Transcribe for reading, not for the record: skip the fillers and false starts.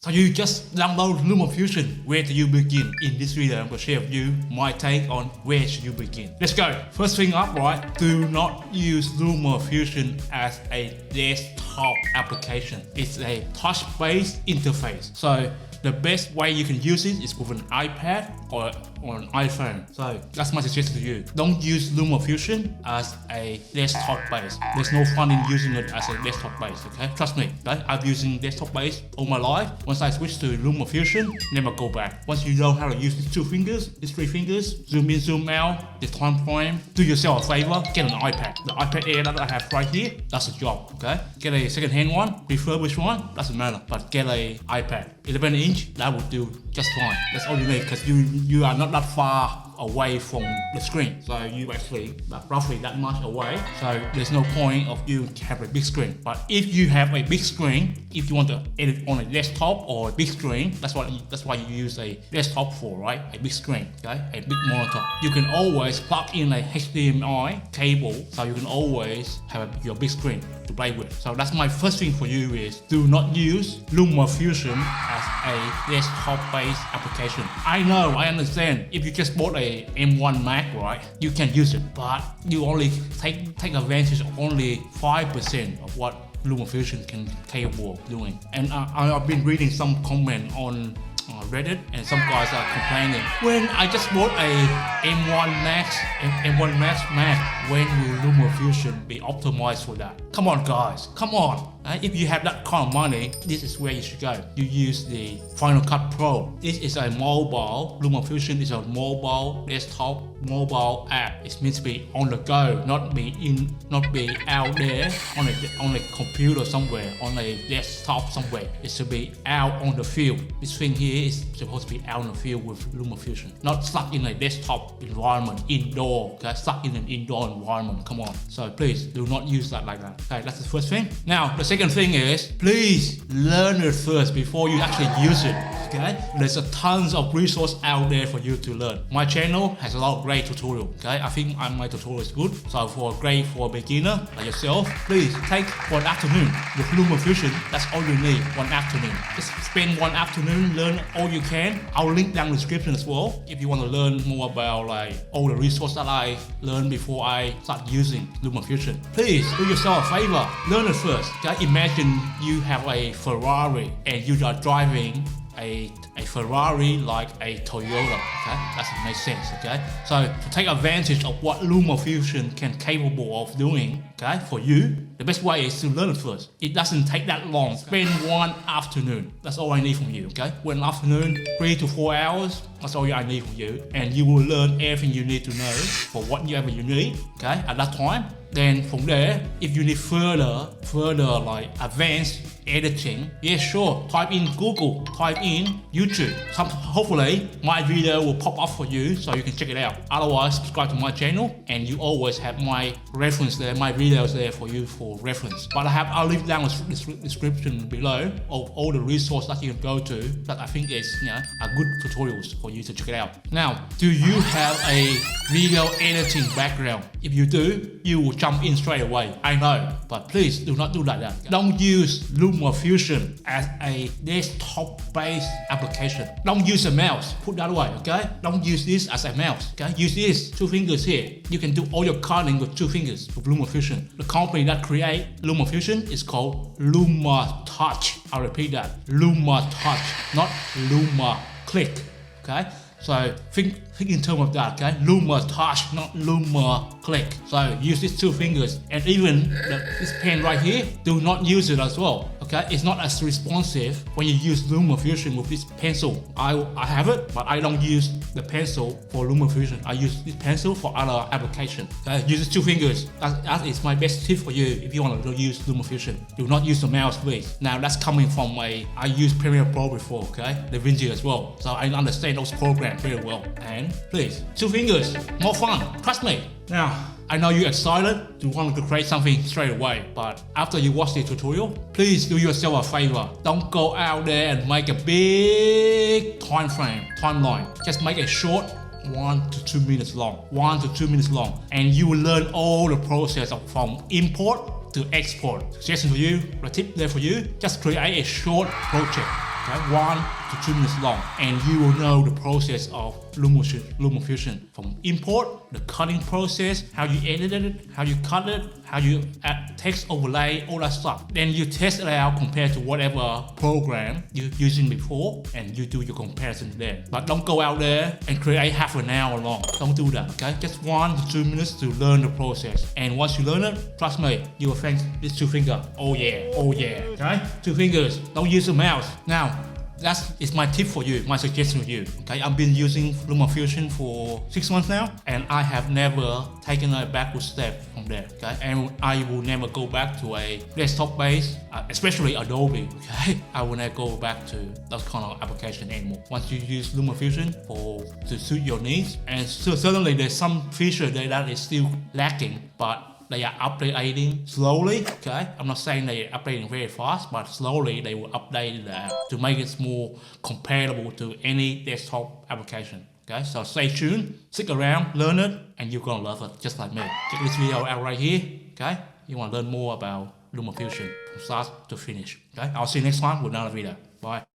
So you just download LumaFusion. Where do you begin? In this video, I'm going to share with you my take on where should you begin. Let's go. First thing up, right? Do not use LumaFusion as a desktop application. It's a touch-based interface. So the best way you can use it is with an iPad or an iPhone. So that's my suggestion to you. Don't use LumaFusion as a desktop base. There's no fun in using it as a desktop base, okay? Trust me, okay? I've been using desktop base all my life. Once I switch to LumaFusion, never go back. Once you know how to use these 2 fingers, these 3 fingers, zoom in, zoom out, the time frame, do yourself a favor, get an iPad. The iPad Air that I have right here, that's the job, okay? Get a second-hand one, refurbished one, doesn't matter, but get a iPad. 11 inch, that would do just fine. That's all you need, because you are not that far away from the screen. So you actually roughly that much away. So there's no point of you have a big screen. But if you have a big screen, if you want to edit on a desktop or a big screen, that's why you use a desktop for, right? A big screen, okay? A big monitor. You can always plug in a HDMI cable, so you can always have your big screen to play with. So that's my first thing for you is do not use LumaFusion as a desktop-based application. I know, I understand. If you just bought a M1 Mac, right, you can use it, but you only take advantage of only 5% of what LumaFusion can capable of doing. And I've been reading some comment on Reddit, and some guys are complaining, when I just bought a M1 Max Mac, when will LumaFusion be optimized for that? Come on guys, come on. If you have that kind of money, this is where you should go. You use the Final Cut Pro. This is a mobile, LumaFusion is a mobile desktop, mobile app. It's meant to be on the go, not be out there on a computer somewhere, on a desktop somewhere. It's to be out on the field. This thing here is supposed to be out on the field with LumaFusion, not stuck in a desktop environment, indoor, okay? Stuck in an indoor environment, come on. So please do not use that like that. Okay, that's the first thing. Now, the second thing is, please learn it first before you actually use it, okay? There's a tons of resource out there for you to learn. My channel has a lot of great tutorial, okay? I think my tutorial is good. So for a beginner like yourself, please take 1 afternoon with LumaFusion. That's all you need, 1 afternoon. Just spend 1 afternoon, learn all you can. I'll link down in the description as well if you want to learn more about like all the resources that I learned before I start using LumaFusion. Please do yourself a favor, learn it first, okay? Imagine you have a Ferrari and you are driving a Ferrari like a Toyota, okay? That makes sense, okay? So to take advantage of what LumaFusion can capable of doing, okay, for you, the best way is to learn it first. It doesn't take that long. Spend 1 afternoon. That's all I need from you, okay? 1 afternoon, 3 to 4 hours, that's all I need from you. And you will learn everything you need to know for whatever you need, okay, at that time. Then from there, if you need further like advanced editing, yeah, sure, type in Google, type in YouTube. Hopefully my video will pop up for you so you can check it out. Otherwise, subscribe to my channel and you always have my reference there, my videos there for you for reference. But I'll leave down the description below of all the resources that you can go to that I think is, you know, are good tutorials for you to check it out. Now, do you have a video editing background? If you do, you will jump in straight away. I know, but please do not do like that. Don't use LumaFusion as a desktop-based application. Don't use a mouse. Put that away, okay? Don't use this as a mouse, okay? Use this 2 fingers here. You can do all your coding with 2 fingers with LumaFusion. The company that create LumaFusion is called LumaTouch. I'll repeat that, LumaTouch, not LumaClick, okay? So think in terms of that, okay? LumaTouch, not LumaClick. So use these 2 fingers, and even this pen right here, do not use it as well, okay? It's not as responsive when you use LumaFusion with this pencil. I have it, but I don't use the pencil for LumaFusion. I use this pencil for other applications. Okay? Use 2 fingers. That is my best tip for you if you want to use LumaFusion. Do not use the mouse, please. Now that's coming from I used Premiere Pro before, okay? DaVinci as well. So I understand those programs very well. And please, 2 fingers, more fun, trust me. Now, I know you're excited to want to create something straight away, but after you watch the tutorial, please do yourself a favor. Don't go out there and make a big timeline. Just make a short 1 to 2 minutes long. And you will learn all the process from import to export. Suggestion for you, a tip there for you, just create a short project. okay, 1 to 2 minutes long, and you will know the process of LumaFusion from import, the cutting process, how you edit it, how you cut it, how you add text overlay, all that stuff. Then you test it out compared to whatever program you're using before, and you do your comparison there. But don't go out there and create half an hour long. Don't do that, okay? Just 1 to 2 minutes to learn the process. And once you learn it, trust me, you will thank this 2 finger. Oh yeah, okay? 2 fingers, don't use the mouse. Now, it's my tip for you, my suggestion for you. Okay, I've been using LumaFusion for 6 months now, and I have never taken a backward step from there. Okay, and I will never go back to a desktop-based, especially Adobe. Okay, I will never go back to those kind of application anymore. Once you use LumaFusion to suit your needs, and so certainly there's some feature there that is still lacking, but they are updating slowly, okay? I'm not saying they are updating very fast, but slowly they will update that to make it more comparable to any desktop application, okay? So stay tuned, stick around, learn it, and you're gonna love it, just like me. Check this video out right here, okay? You wanna learn more about LumaFusion from start to finish, okay? I'll see you next time with another video. Bye.